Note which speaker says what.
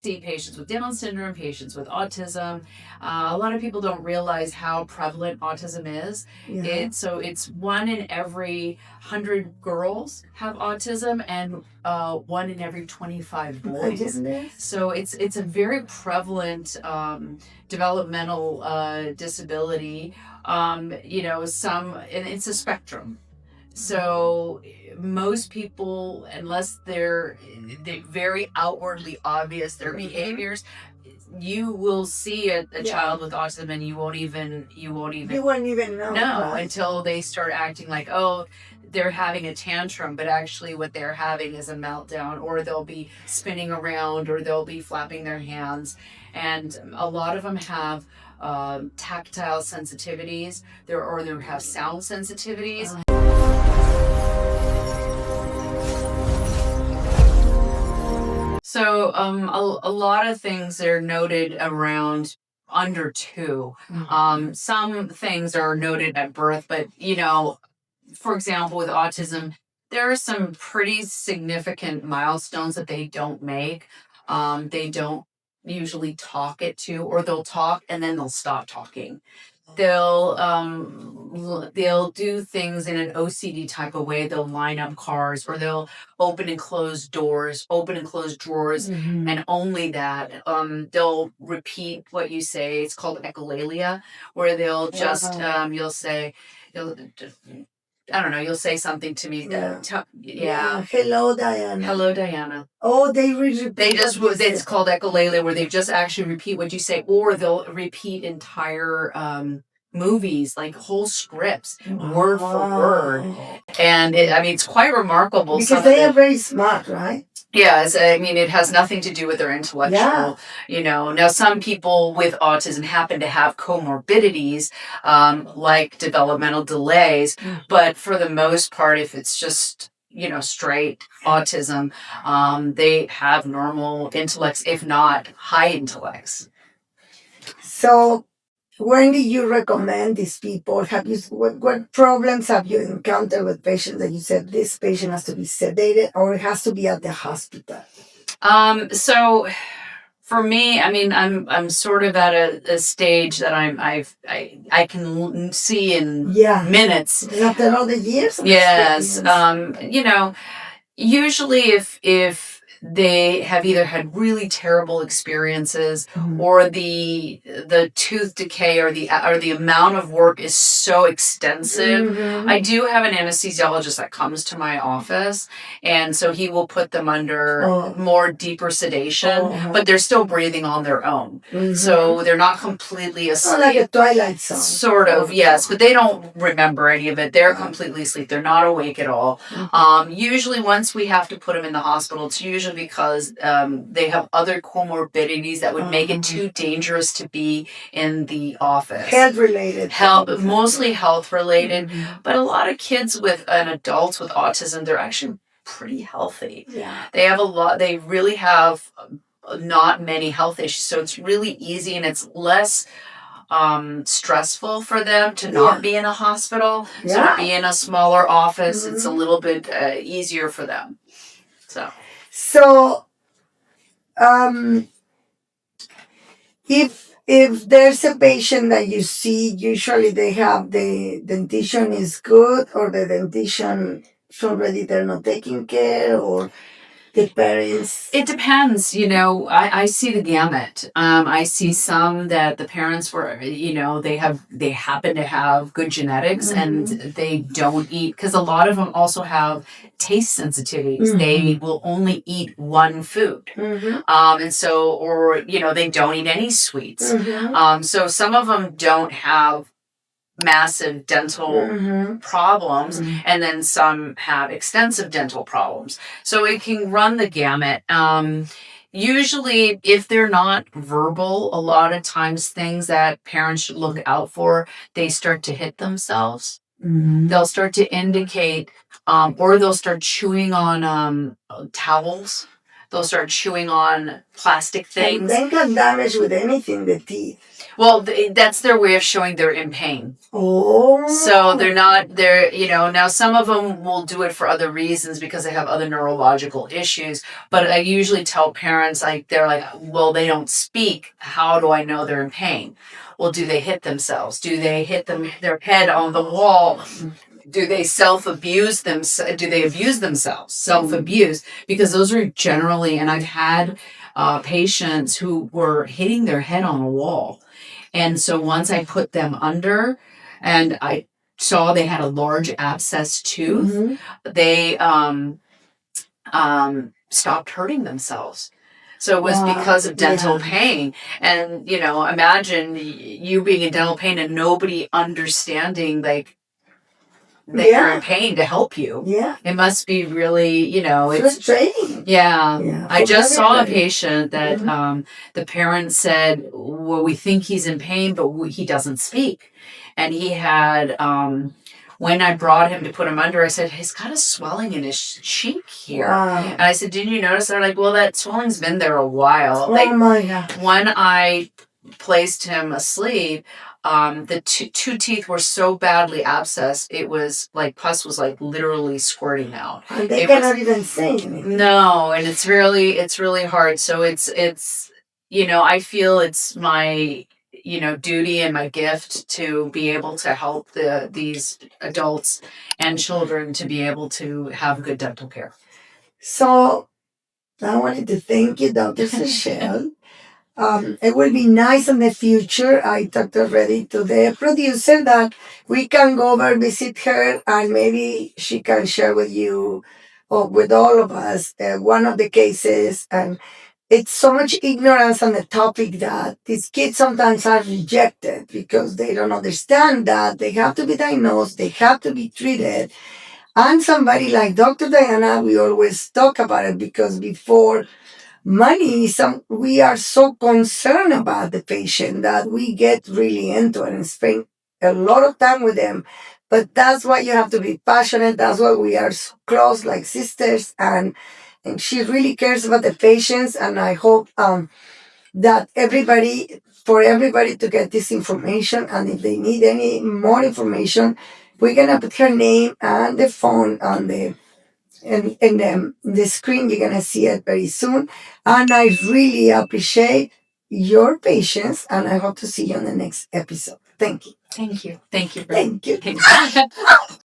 Speaker 1: see patients with Down syndrome, patients with autism. A lot of people don't realize how prevalent autism is.
Speaker 2: Yeah.
Speaker 1: It's 1 in every 100 girls have autism, and 1 in every 25 boys. So it's a very prevalent developmental disability. And it's a spectrum. So most people, unless they're very outwardly obvious their behaviors, you will see a child with autism and you won't even
Speaker 2: know.
Speaker 1: No, until they start acting like, oh, they're having a tantrum, but actually what they're having is a meltdown, or they'll be spinning around, or they'll be flapping their hands. And a lot of them have tactile sensitivities, or they have sound sensitivities. So a lot of things are noted around under 2. Some things are noted at birth, but for example, with autism, there are some pretty significant milestones that they don't make. They don't usually talk it to, or they'll talk and then they'll stop talking. They'll do things in an OCD type of way. They'll line up cars, or they'll open and close doors, open and close drawers, and only that. They'll repeat what you say. It's called echolalia, where they'll just you'll say, I don't know, you'll say something to me.
Speaker 2: Hello, Diana.
Speaker 1: Hello, Diana.
Speaker 2: Oh, it's
Speaker 1: called echolalia, where they just actually repeat what you say, or they'll repeat entire movies, like whole scripts, word for word. And it's quite remarkable.
Speaker 2: Because they are very smart, right?
Speaker 1: Yes, it has nothing to do with their intellectual, Now, some people with autism happen to have comorbidities, like developmental delays, but for the most part, if it's just, straight autism, they have normal intellects, if not high intellects.
Speaker 2: So, when do you recommend these people? What problems have you encountered with patients that you said this patient has to be sedated, or it has to be at the hospital?
Speaker 1: So for me, I'm sort of at a stage that I can see in minutes.
Speaker 2: After all the years?
Speaker 1: Yes. Usually if they have either had really terrible experiences, or the tooth decay, or the amount of work is so extensive. I do have an anesthesiologist that comes to my office, and so he will put them under more deeper sedation, but they're still breathing on their own. So they're not completely asleep.
Speaker 2: Like a Twilight Zone.
Speaker 1: Sort of, yes, but they don't remember any of it. They're completely asleep. They're not awake at all. Usually once we have to put them in the hospital, it's usually because they have other comorbidities that would make it too dangerous to be in the office. Mostly health related, but a lot of kids and adults with autism, they're actually pretty healthy.
Speaker 2: Yeah.
Speaker 1: They really have not many health issues, so it's really easy, and it's less stressful for them to not be in a hospital, so to be in a smaller office. It's a little bit easier for them.
Speaker 2: So, if there's a patient that you see, usually they have the dentition is good, or the dentition is already they're not taking care, or the parents.
Speaker 1: It depends. I see the gamut. I see some that the parents were, they happen to have good genetics, and they don't eat, because a lot of them also have taste sensitivities. They will only eat one food. And so, or, they don't eat any sweets. So some of them don't have massive dental problems, and then some have extensive dental problems. So it can run the gamut. Usually, if they're not verbal, a lot of times things that parents should look out for, they start to hit themselves. They'll start to indicate, or they'll start chewing on towels. they'll start chewing on plastic
Speaker 2: And
Speaker 1: things.
Speaker 2: they can damage with anything the teeth.
Speaker 1: Well, that's their way of showing they're in pain.
Speaker 2: Oh.
Speaker 1: So now some of them will do it for other reasons because they have other neurological issues. But I usually tell parents, they're like, well, they don't speak. How do I know they're in pain? Well, do they hit themselves? Do they hit their head on the wall? Do they self-abuse themselves? Do they abuse themselves? Self-abuse? Because those are generally, and I've had patients who were hitting their head on a wall. And so once I put them under and I saw they had a large abscess tooth, they stopped hurting themselves. So it was because of dental pain. And, imagine you being in dental pain and nobody understanding, that you're in pain to help you.
Speaker 2: Yeah.
Speaker 1: It must be really, it's
Speaker 2: frustrating.
Speaker 1: Yeah. I just saw a patient that the parents said, well, we think he's in pain, but he doesn't speak. And he had, when I brought him to put him under, I said, he's got a swelling in his cheek here.
Speaker 2: Wow.
Speaker 1: And I said, didn't you notice? They're like, well, that swelling's been there a while.
Speaker 2: Oh my God.
Speaker 1: When I placed him asleep, the two teeth were so badly abscessed, it was like pus was like literally squirting out.
Speaker 2: And they cannot even say anything.
Speaker 1: No, and it's really hard. So it's I feel it's my duty and my gift to be able to help these adults and children to be able to have good dental care.
Speaker 2: So I wanted to thank you, Dr. Zschaschel. It will be nice in the future. I talked already to the producer that we can go over visit her and maybe she can share with you or with all of us one of the cases. And it's so much ignorance on the topic that these kids sometimes are rejected because they don't understand that they have to be diagnosed, they have to be treated. And somebody like Dr. Diana, we always talk about it because before money, we are so concerned about the patient that we get really into it and spend a lot of time with them. But that's why you have to be passionate. That's why we are so close, like sisters. And she really cares about the patients. And I hope that for everybody to get this information. And if they need any more information, we're gonna put her name and the phone on the screen. You're gonna see it very soon. And I really appreciate your patience, and I hope to see you on the next episode. Thank you.
Speaker 1: Thank you. Thank you.
Speaker 2: Thank you.
Speaker 1: Thank you.